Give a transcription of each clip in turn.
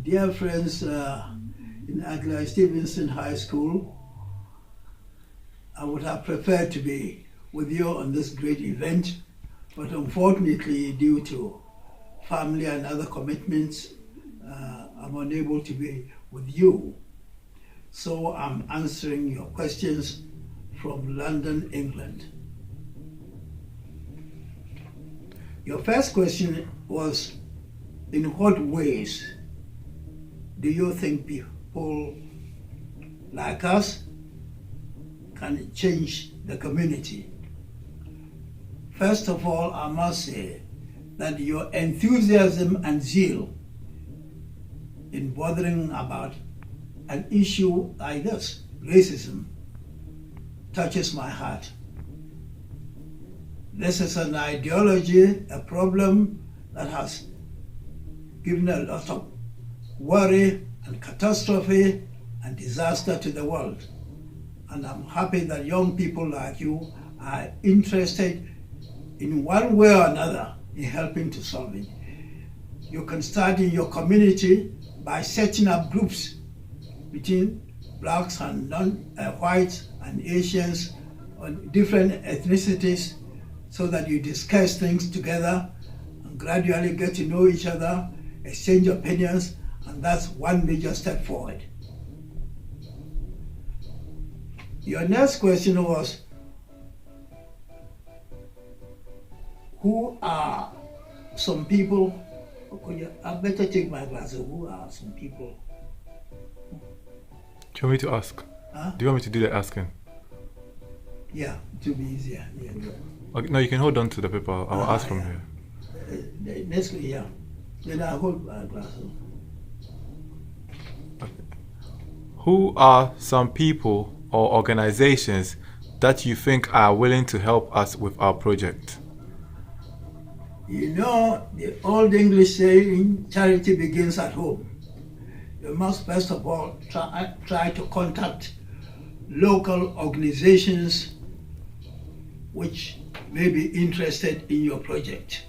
Dear friends in Adlai Stevenson High School, I would have preferred to be with you on this great event, but unfortunately, due to family and other commitments, I'm unable to be with you. So I'm answering your questions from London, England. Your first question was, in what ways do you think people like us can change the community? First of all, I must say that your enthusiasm and zeal in bothering about an issue like this, racism, touches my heart. This is an ideology, a problem that has given a lot of worry and catastrophe and disaster to the world. And I'm happy that young people like you are interested in one way or another in helping to solve it. You can start in your community by setting up groups between blacks and non-whites and Asians on different ethnicities so that you discuss things together and gradually get to know each other, exchange opinions, and that's one major step forward. Your next question was, who are some people? I better take my glasses. Who are some people? Do you want me to ask? Huh? Do you want me to do the asking? Yeah, it will be easier. Yeah. Okay, no, you can hold on to the paper. I'll ask from here. Next week, yeah. Then I hold my glasses. Okay. Who are some people or organizations that you think are willing to help us with our project? You know, the old English saying, charity begins at home. You must first of all try to contact local organizations which may be interested in your project.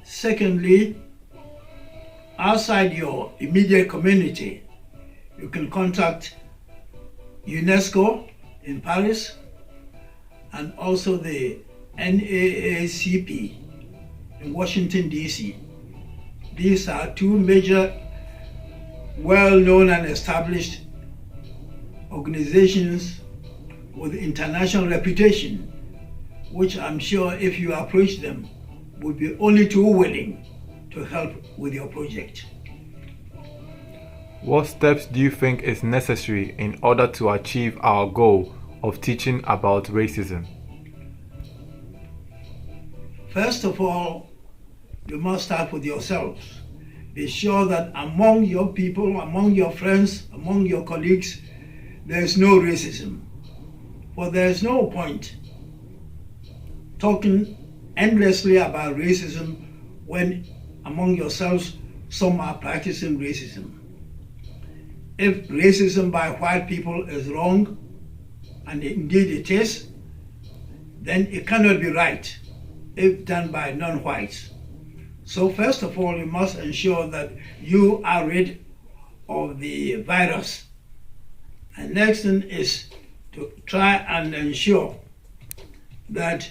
Secondly, outside your immediate community, you can contact UNESCO in Paris and also the NAACP in Washington, D.C. These are two major, well-known and established organizations with international reputation, which I'm sure if you approach them, would be only too willing to help with your project. What steps do you think is necessary in order to achieve our goal of teaching about racism? First of all, you must start with yourselves. Be sure that among your people, among your friends, among your colleagues, there is no racism. For there is no point talking endlessly about racism when among yourselves some are practicing racism. If racism by white people is wrong, and indeed it is, then it cannot be right if done by non-whites. So first of all, you must ensure that you are rid of the virus. And next thing is to try and ensure that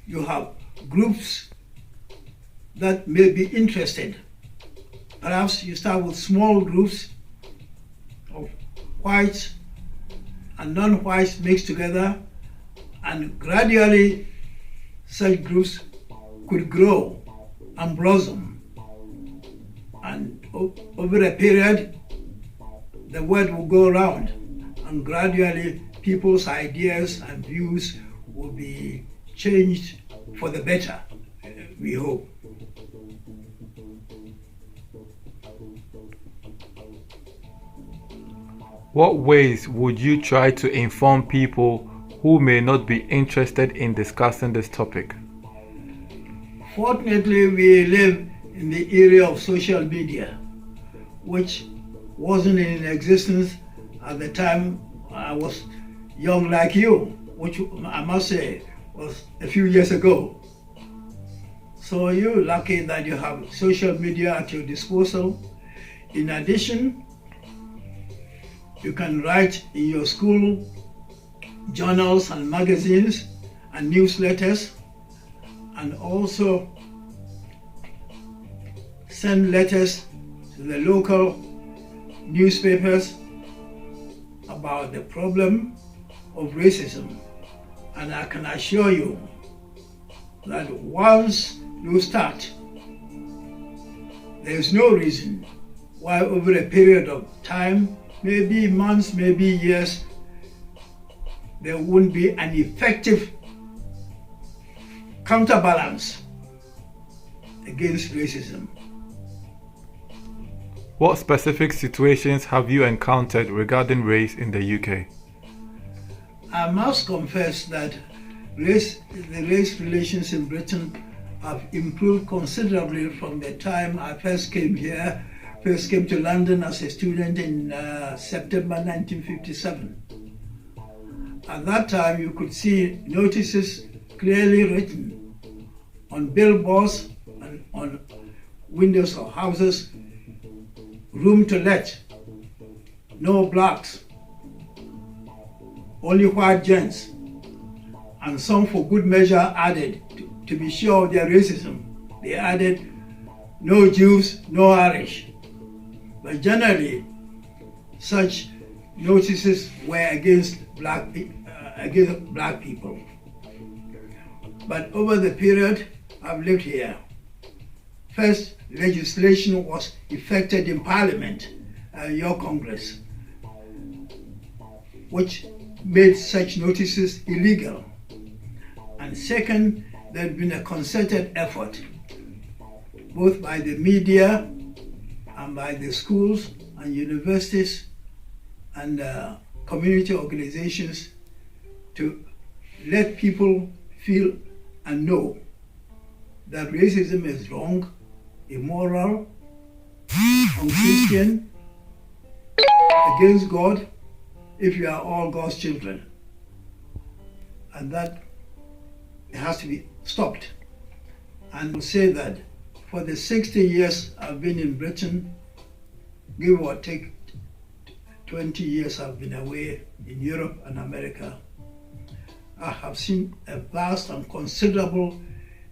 you have groups that may be interested. Perhaps you start with small groups of whites and non-whites mixed together, and gradually such groups could grow and blossom. And over a period, the word will go around, and gradually people's ideas and views will be changed for the better, we hope. What ways would you try to inform people who may not be interested in discussing this topic? Fortunately, we live in the era of social media, which wasn't in existence at the time I was young like you, which I must say was a few years ago. So you're lucky that you have social media at your disposal. In addition, you can write in your school journals and magazines and newsletters, and also send letters to the local newspapers about the problem of racism. And I can assure you that once you start, there is no reason why over a period of time, maybe months, maybe years, there won't be an effective counterbalance against racism. What specific situations have you encountered regarding race in the UK? I must confess that the race relations in Britain have improved considerably from the time I first came to London as a student in September 1957. At that time, you could see notices clearly written on billboards and on windows of houses: room to let, no blacks, only white gents, and some for good measure added, to be sure of their racism, they added no Jews, no Irish. But generally, such notices were against black people. But over the period I've lived here, first legislation was effected in Parliament, your Congress, which made such notices illegal. And second, there had been a concerted effort, both by the media and by the schools and universities and community organizations, to let people feel and know that racism is wrong, immoral, unchristian, against God, if you are all God's children, and that it has to be stopped. And I'll say that for the 60 years I've been in Britain, give or take 20 years I've been away in Europe and America, I have seen a vast and considerable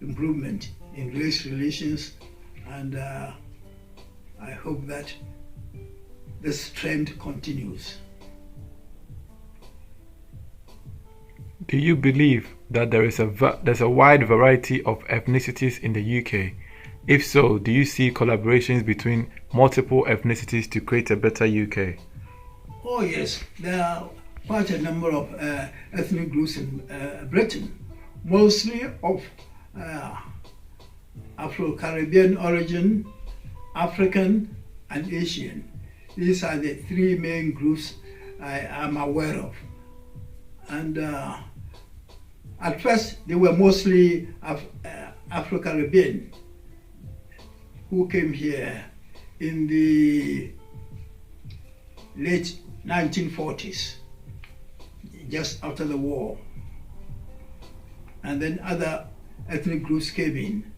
improvement in race relations, and I hope that this trend continues. Do you believe that there's a wide variety of ethnicities in the UK? If so, do you see collaborations between multiple ethnicities to create a better UK? Oh yes, there are quite a number of ethnic groups in Britain, mostly of Afro-Caribbean origin, African and Asian. These are the three main groups I am aware of. And at first they were mostly Afro-Caribbean who came here in the late 1940s, just after the war. And then other ethnic groups came in.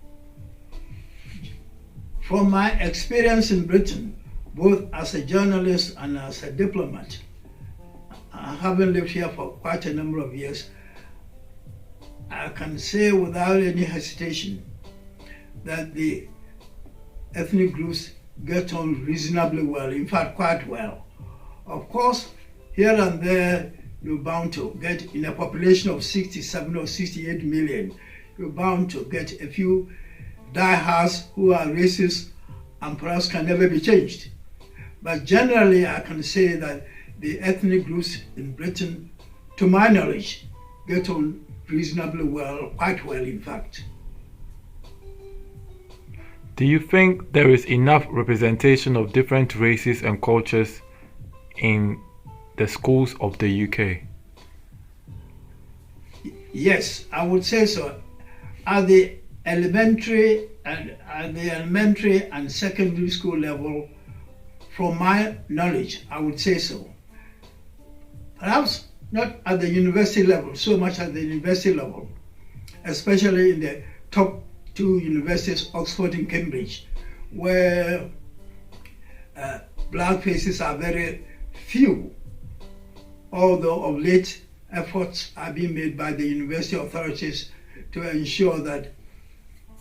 From my experience in Britain, both as a journalist and as a diplomat, having lived here for quite a number of years, I can say without any hesitation that the ethnic groups get on reasonably well, in fact quite well. Of course, here and there you're bound to get, in a population of 67 or 68 million, you're bound to get a few diehards who are racist and perhaps can never be changed. But generally I can say that the ethnic groups in Britain, to my knowledge, get on reasonably well, quite well in fact. Do you think there is enough representation of different races and cultures in the schools of the UK? Yes, I would say so. At the elementary and secondary school level, from my knowledge, I would say so. Perhaps not at the university level, so much at the university level, especially in the top two universities, Oxford and Cambridge, where black faces are very few, although of late efforts are being made by the university authorities to ensure that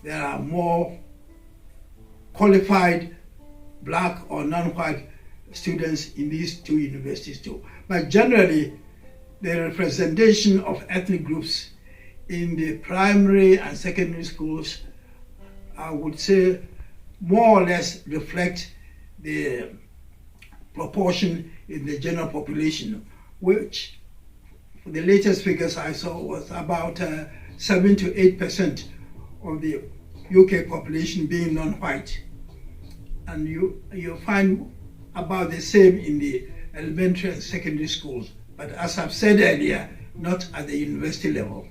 there are more qualified black or non-white students in these two universities too. But generally, the representation of ethnic groups in the primary and secondary schools, I would say, more or less reflect the proportion in the general population, which the latest figures I saw was about 7 to 8% of the UK population being non-white. And you find about the same in the elementary and secondary schools. But as I've said earlier, not at the university level.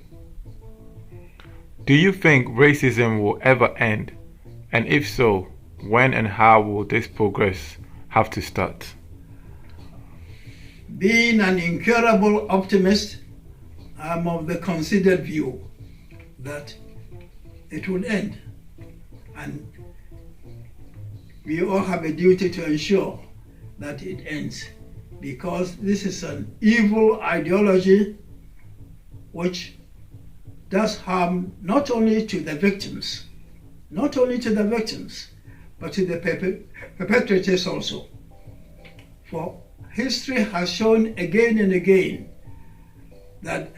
Do you think racism will ever end? And if so, when and how will this progress have to start? Being an incurable optimist, I'm of the considered view that it will end. And we all have a duty to ensure that it ends, because this is an evil ideology which does harm not only to the victims, but to the perpetrators also. For history has shown again and again that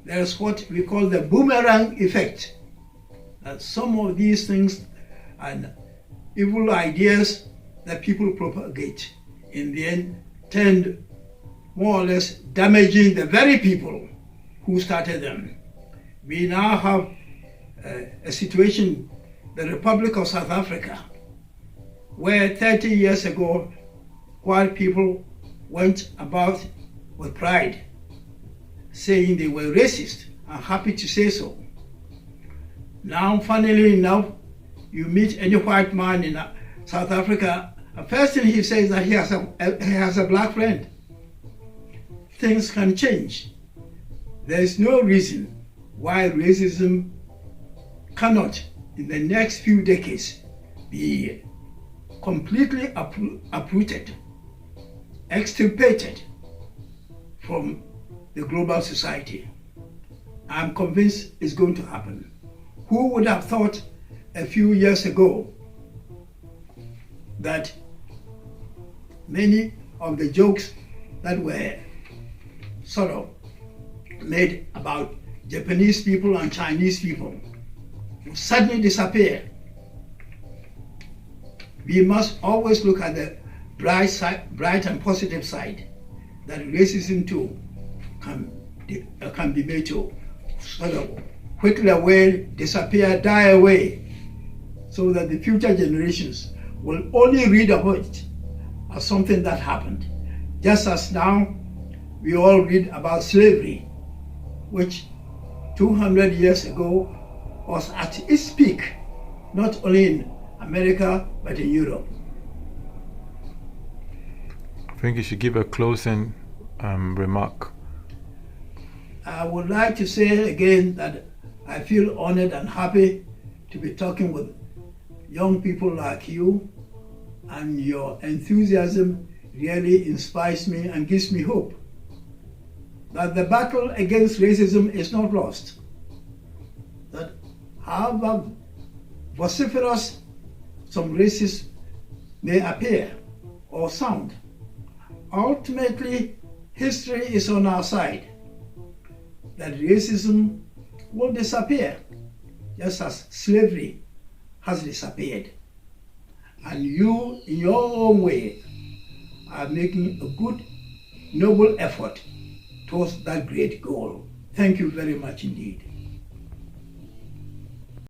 there's what we call the boomerang effect, that some of these things and evil ideas that people propagate in the end tend more or less damaging the very people who started them. We now have a situation, the Republic of South Africa, where 30 years ago, white people went about with pride, saying they were racist. I'm happy to say so. Now, funnily enough, you meet any white man in South Africa, the first thing he says that he has a black friend. Things can change. There is no reason why racism cannot, in the next few decades, be completely uprooted, extirpated from the global society. I'm convinced it's going to happen. Who would have thought a few years ago that many of the jokes that were sort of made about Japanese people and Chinese people would suddenly disappear? We must always look at the bright and positive side, that racism too can be made to sort of whittle away, disappear, die away, so that the future generations will only read about it as something that happened. Just as now we all read about slavery, which 200 years ago was at its peak, not only in America, but in Europe. I think you should give a closing remark. I would like to say again that I feel honored and happy to be talking with young people like you, and your enthusiasm really inspires me and gives me hope that the battle against racism is not lost. That however vociferous some racists may appear or sound, ultimately history is on our side. That racism will disappear, just as slavery has disappeared. And you, in your own way, are making a good, noble effort towards that great goal. Thank you very much indeed.